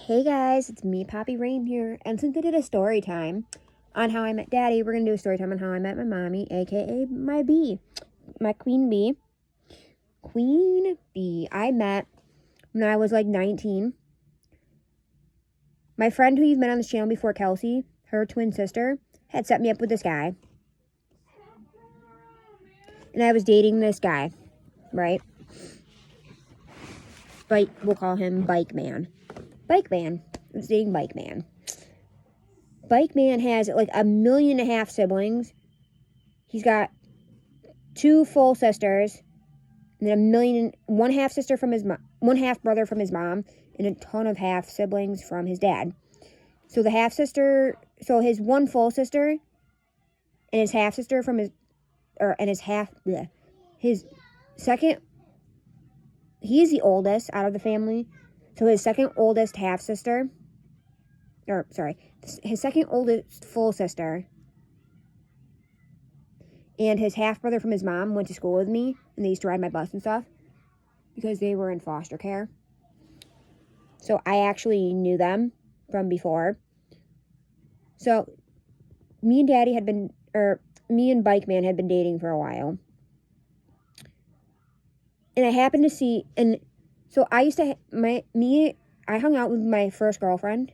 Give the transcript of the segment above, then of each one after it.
Hey guys, it's me, Poppy Rain here, and since I did a story time on how I met Daddy, we're gonna do a story time on how I met my mommy, aka my bee, my queen bee. Queen bee. I met when I was like 19. My friend who you've met on this channel before, Kelsey, her twin sister, had set me up with this guy, and I was dating this guy, right? We'll call him Bike Man. Bike Man. I was dating Bike Man. Bike Man has like 1.5 million siblings. He's got 2 full sisters, and then one half sister from his mom, one half brother from his mom, and a ton of half siblings from his dad. So the half sister, so his one full sister, and his half sister from his, his second, he's the oldest out of the family. So his second oldest half sister, his second oldest full sister, and his half brother from his mom went to school with me, and they used to ride my bus and stuff because they were in foster care. So I actually knew them from before. So me and Bike Man had been dating for a while. And I happened to see, and so I used to, I hung out with my first girlfriend,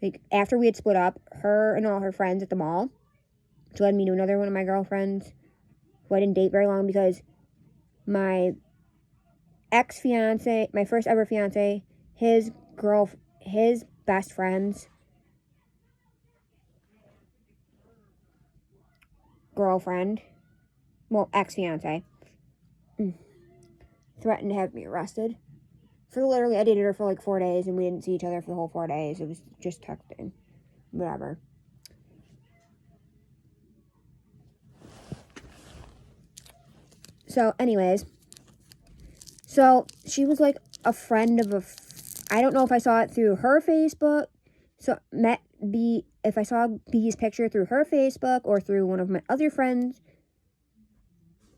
like after we had split up, her and all her friends at the mall, which led me to another one of my girlfriends who I didn't date very long because my ex-fiance, my first ever fiance, his best friend's girlfriend, well, ex-fiance, threatened to have me arrested. I dated her for like 4 days, and we didn't see each other for the whole 4 days. It was just texting. Whatever. So, anyways. So, she was like a friend of I don't know if I saw it through her Facebook. So, if I saw B's picture through her Facebook or through one of my other friends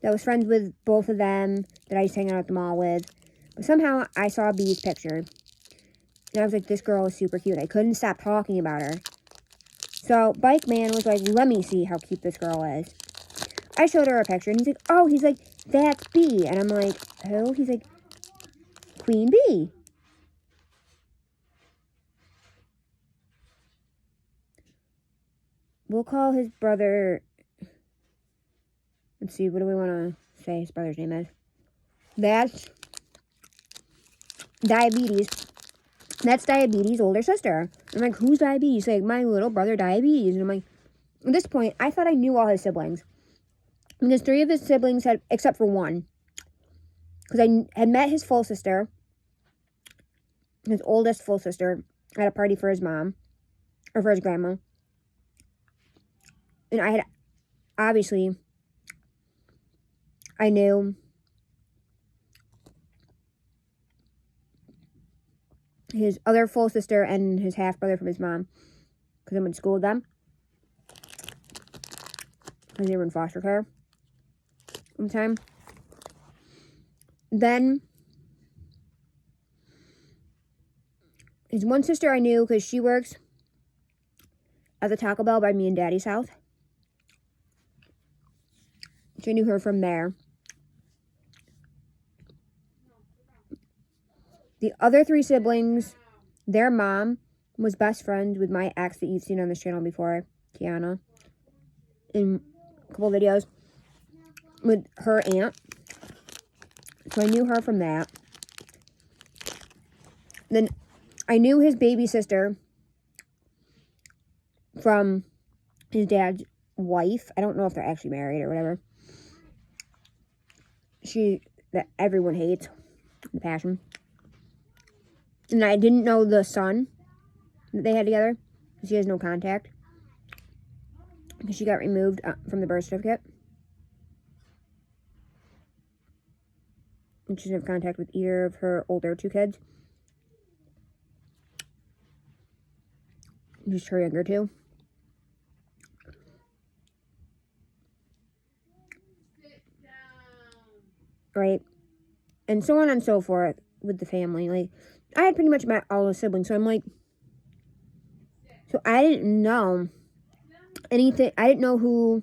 that was friends with both of them that I used to hang out at the mall with. But somehow I saw B's picture. And I was like, this girl is super cute. I couldn't stop talking about her. So Bike Man was like, let me see how cute this girl is. I showed her a picture, and he's like, that's B. And I'm like, who? He's like, Queen Bee. We'll call his brother, let's see, what do we want to say his brother's name is? That's Diabetes. That's Diabetes' older sister. I'm like, who's Diabetes? Like, my little brother Diabetes. And I'm like, at this point, I thought I knew all his siblings. Because 3 of his siblings except for one. Because I had met his full sister, his oldest full sister, at a party for his mom, or for his grandma. And I knew his other full sister and his half brother from his mom, because I went to school with them. Because they were in foster care one time. Then his one sister I knew because she works at the Taco Bell by me and Daddy's house. So I knew her from there. The other 3 siblings, their mom was best friends with my ex that you've seen on this channel before, Kiana, in a couple videos, with her aunt. So I knew her from that. Then I knew his baby sister from his dad's wife. I don't know if they're actually married or whatever. That everyone hates, the passion. And I didn't know the son that they had together, because he has no contact, because she got removed from the birth certificate. And she didn't have contact with either of her older 2 kids. Just her younger 2. Right? And so on and so forth with the family. Like, I had pretty much met all the siblings, so I'm like, so I didn't know anything. I didn't know who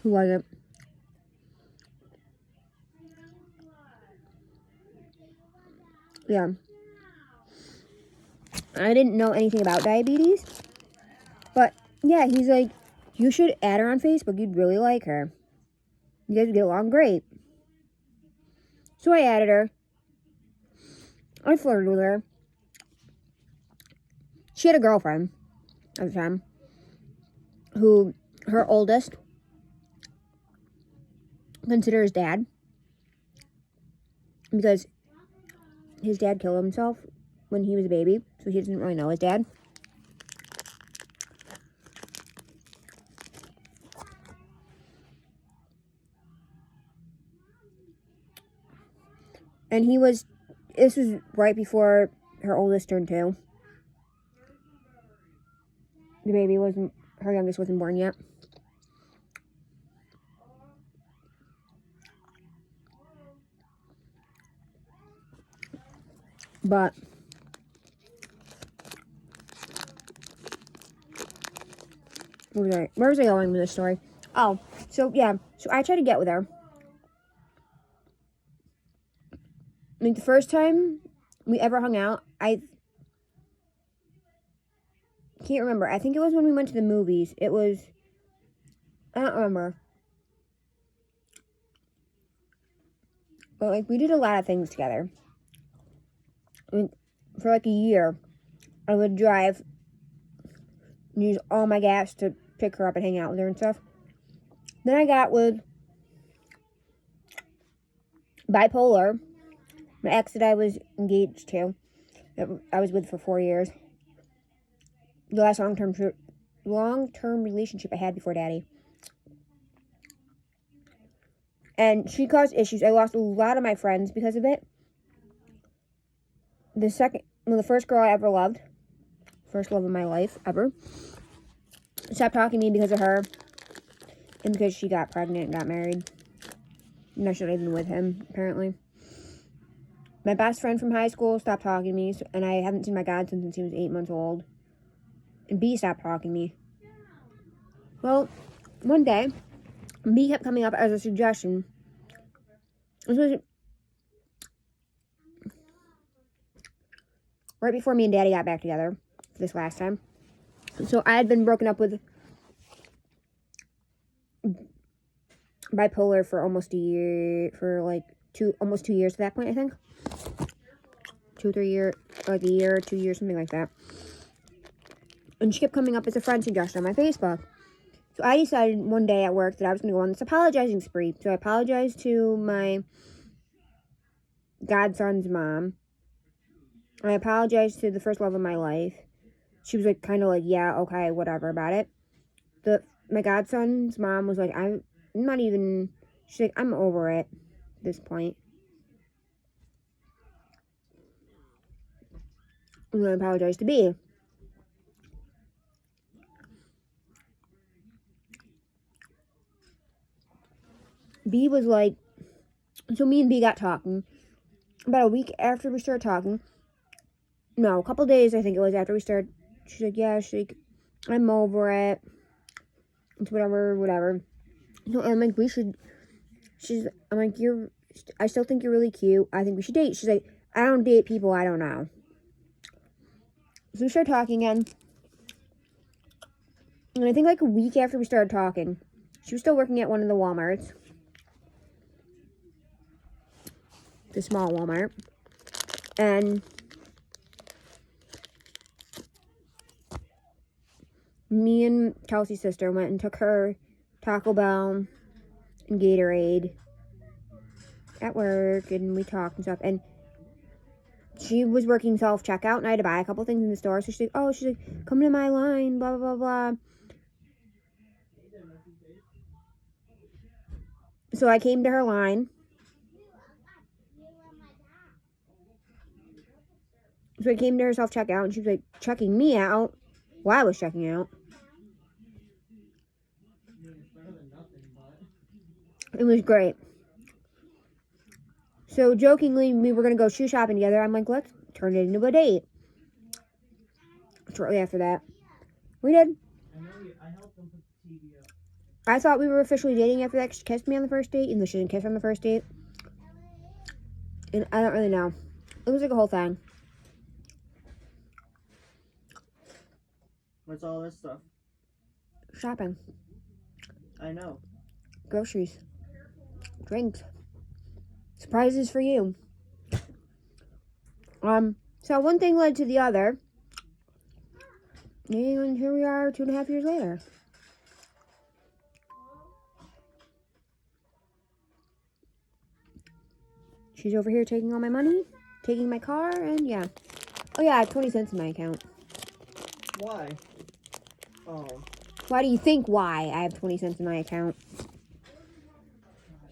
was it. Yeah. I didn't know anything about diabetes. But, yeah, he's like, you should add her on Facebook. You'd really like her. You guys would get along great. So I added her. I flirted with her. She had a girlfriend at the time who her oldest considers dad because his dad killed himself when he was a baby, so he doesn't really know his dad. And this was right before her oldest turned 2. The baby her youngest wasn't born yet. But where was I going with this story? Oh, so yeah, so I tried to get with her. Like the first time we ever hung out, I can't remember. I think it was when we went to the movies. I don't remember. But like we did a lot of things together. I mean, for like a year, I would drive and use all my gas to pick her up and hang out with her and stuff. Then I got with bipolar, my ex that I was engaged to, that I was with for 4 years. The last long-term relationship I had before Daddy. And she caused issues. I lost a lot of my friends because of it. The first girl I ever loved, first love of my life ever, stopped talking to me because of her, and because she got pregnant and got married. And I shouldn't have been with him, apparently. My best friend from high school stopped talking to me, and I haven't seen my godson since he was 8 months old. And B stopped talking to me. Well, one day, B kept coming up as a suggestion. This was right before me and Daddy got back together this last time. So I had been broken up with bipolar for almost a year, for like almost 2 years at that point, I think. 2 or 3 years, like a year, 2 years, something like that. And she kept coming up as a friend suggestion on my Facebook. So I decided one day at work that I was going to go on this apologizing spree. So I apologized to my godson's mom. I apologized to the first love of my life. She was like, kind of like, yeah, okay, whatever about it. My godson's mom was like, she's like, I'm over it at this point. I'm going to apologize to B. B was like, so me and B got talking. About a week after we started talking, no, a couple days I think it was after we started, she's like, yeah, I'm over it. It's whatever. So I'm like, I'm like, I still think you're really cute. I think we should date. She's like, I don't date people I don't know. So we started talking again. And I think like a week after we started talking, she was still working at one of the Walmarts. The small Walmart. And me and Kelsey's sister went and took her Taco Bell and Gatorade at work, and we talked and stuff. And she was working self-checkout, and I had to buy a couple things in the store. So she's like, come to my line, blah, blah, blah, blah. So I came to her line. So I came to her self-checkout, and she was like checking me out while I was checking out. It was great. So jokingly, we were going to go shoe shopping together. I'm like, let's turn it into a date. Shortly after that, we did. I helped them put the TV up. I thought we were officially dating after that. She kissed me on the first date, even though she didn't kiss on the first date. And I don't really know. It was like a whole thing. What's all this stuff? Shopping, I know. groceries, drinks, surprises for you. So one thing led to the other. And here we are 2.5 years later. She's over here taking all my money, taking my car, and yeah. Oh yeah, I have 20 cents in my account. Why? Oh. Why do you think why I have 20 cents in my account?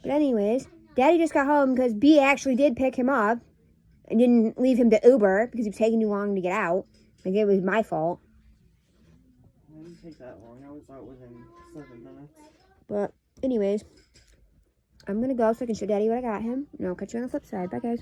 But anyways, Daddy just got home because B actually did pick him up and didn't leave him to Uber because he was taking too long to get out. Like it was my fault. It didn't take that long. I was out within 7 minutes. But anyways, I'm going to go so I can show Daddy what I got him. And I'll catch you on the flip side. Bye, guys.